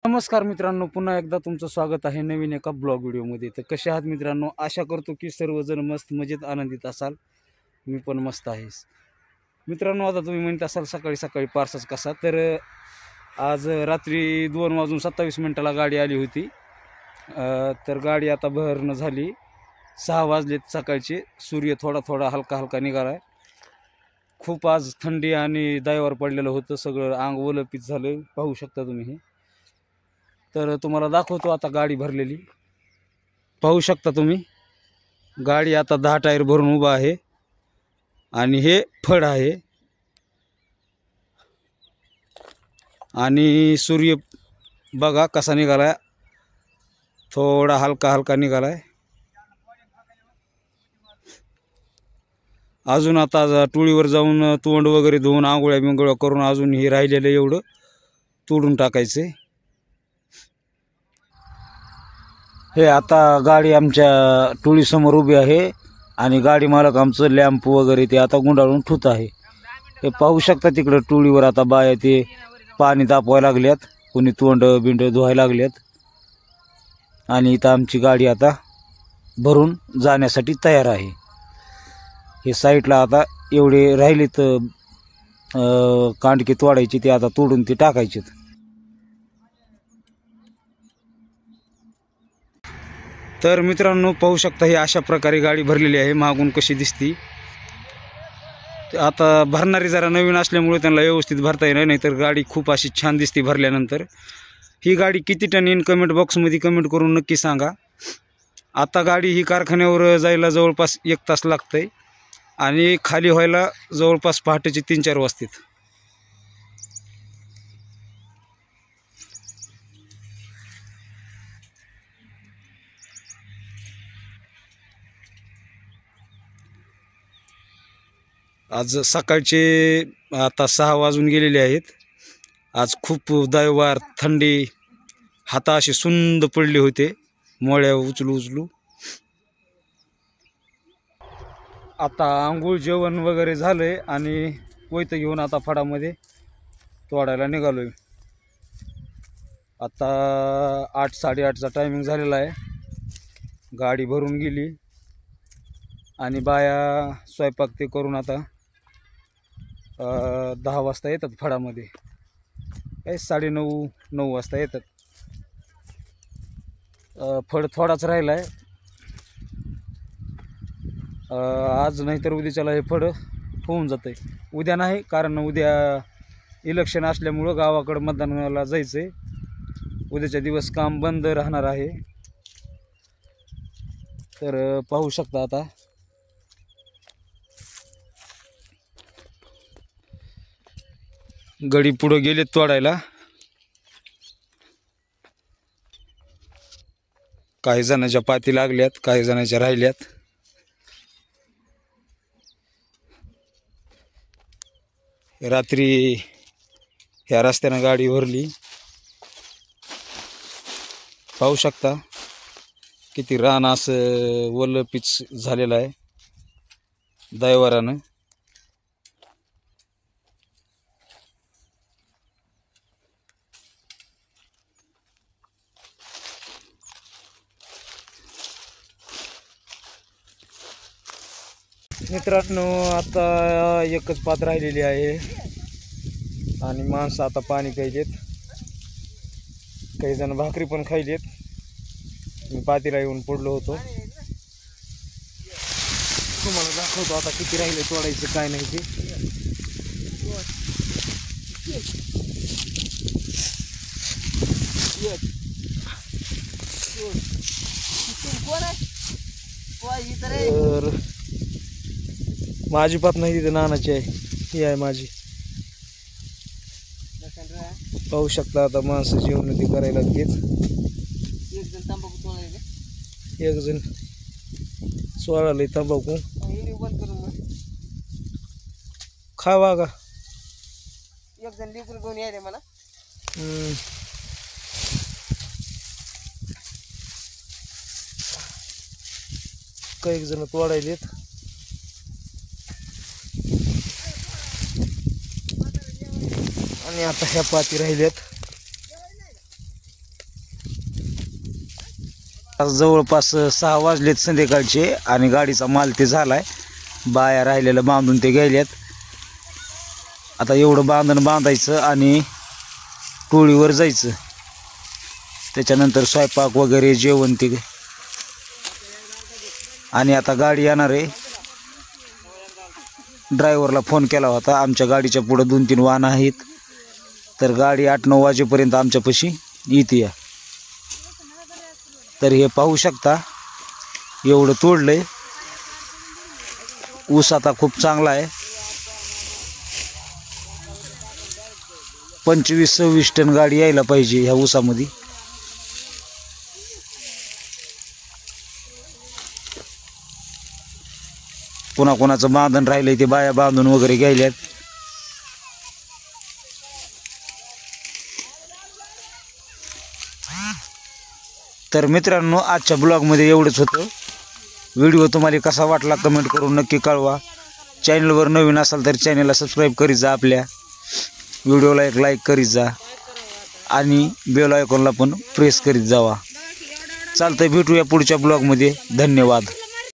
नमस्कार मित्रांनो, पुन्हा एकदा तुमचं स्वागत आहे नवीन एका ब्लॉग व्हिडिओमध्ये। तर कसे आहात मित्रांनो? आशा करतो की सर्वजण मस्त मजेत आनंदित असाल। मी पण मस्त आहे मित्रांनो। आता तुम्ही म्हणत असाल सकाळी सकाळी पार्सच कसा, तर आज रात्री 2:27 गाडी आली होती। तर गाडी आता भरणं झाली। 6 वाजलेत सकाळचे। सूर्य थोडा थोडा हलका हलका निघाला। खूप आज थंडी आणि दायवर पडलेलं होतं, सगळं अंग ओलपित झालं, पाहू शकता तुम्ही हे। तर तुम्हाला दाखवतो आता गाडी भरलेली। पाहू शकता तुम्ही, गाडी आता 10 टायर भरून उभा आहे आणि हे फड आहे आणि सूर्य बघा कसा निघालाय, थोडा हलका हलका निघालाय। अजून आता टोळीवर जाऊन तोंड वगैरे धुवून आंघोळ्या बिंगोळ्या करून अजून हे राहिलेलं एवढं तोडून टाकायचे। हे आता गाडी आमच्या टोळी समोर उभी आहे आणि गाडी मालक आमचं लॅम्प वगैरे ते आता गुंडाळून ठेवत आहे। हे पाहू शकता तिकडे टोळीवर आता बाया ते पाणी तापवायला लागल्यात, कोणी तोंड बिंड धुवायला लागल्यात आणि इथं आमची गाडी आता भरून जाण्यासाठी तयार आहे। हे साईडला आता एवढे राहिलेत कांडके तोडायचे, ते आता तोडून ते टाकायचे। तर मित्रांनो पाहू शकता, ही अशा प्रकारे गाडी भरलेली आहे। मागून कशी दिसती, आता भरणारी जरा नवीन असल्यामुळे त्यांना व्यवस्थित भरता येणार नाही, तर गाडी खूप अशी छान दिसते भरल्यानंतर। ही गाडी किती टन येईल कमेंट बॉक्समध्ये कमेंट करून नक्की सांगा। आता गाडी ही कारखान्यावर जायला जवळपास 1 तास लागतंय आणि खाली व्हायला जवळपास पहाटेचे 3-4 वाजतात। आज सकाळचे आता 6 वाजून गेलेले आहेत। आज खूप दायवार थंडी, हाता असे सुंद पडले होते मोळ्या उचलू उचलू। आता आंघोळ जेवण वगैरे झालंय आणि कोयतं घेऊन आता फडामध्ये तोडायला निघालोय। आता 8-8:30चा टायमिंग झालेला आहे। गाडी भरून गेली आणि बाया स्वयंपाक ते करून आता 10 वाजता येतात फडामध्ये, काही 9:30-9 वाजता येतात। फड थोडाच राहिला आहे, आज नाही तर उद्याच्याला हे फड होऊन जाते। उद्या नाही, कारण उद्या इलेक्शन असल्यामुळं गावाकडं मतदानाला जायचं आहे। उद्याच्या दिवस काम बंद राहणार आहे। तर पाहू शकता आता गडी पुढे गेलेत तोडायला। काही जणांच्या पाती लागल्यात, काही जणांच्या राहिल्यात। रात्री ह्या रस्त्यानं गाडी भरली, पाहू शकता किती रान असं वलपिच झालेलं आहे दायवारानं। मित्रांनो आता एकच पात राहिलेली आहे आणि माणसं आता पाणी प्यायलेत, काही जण भाकरी पण खायलेत। मी पातीला येऊन पडलो होतो, तुम्हाला दाखवतो आता किती राहिले तोडायचं काय नाही ते। तर माझी पात नाही, तिथे नानाची आहे, ही आहे माझी। पाहू शकता आता माणसं जेवण ते करायला लागलेत। एक जण सोळालंय तंबाखू, खावा का? एक जण लिकून घेऊन यायले मला। काही जण तोडायलेत आणि आता ह्या पाती राहिल्यात। जवळपास 6 वाजलेत संध्याकाळचे आणि गाडीचा माल ते झालाय. बाया राहिलेलं बांधून ते गेल्यात. आता एवढं बांधायचं आणि टोळीवर जायचं. त्याच्यानंतर स्वयंपाक वगैरे जेवण ते. आणि आता गाडी येणार आहे. ड्रायव्हरला फोन केला होता. आमच्या गाडीच्या पुढं 2-3 वाहनं आहेत, तर गाडी 8-9 वाजेपर्यंत आमच्यापाशी येते. तर हे पाहू शकता एवढं तोडलंय. ऊस आता खूप चांगला आहे. 25-26 टन गाडी यायला पाहिजे ह्या ऊसामध्ये. कोणाकोणाचं बांधण राहिलंय ते बाया बांधून वगैरे गेल्यात. तर मित्रांनो, आजच्या ब्लॉगमध्ये एवढंच होतं. व्हिडिओ तुम्हाला कसा वाटला कमेंट करून नक्की कळवा. चॅनलवर नवीन असाल तर चॅनलला सबस्क्राईब करीत जा. आपल्या व्हिडिओला एक लाईक करीत जा आणि बेल आयकॉनला पण प्रेस करीत जावा. चालतंय, भेटूया पुढच्या ब्लॉगमध्ये. धन्यवाद.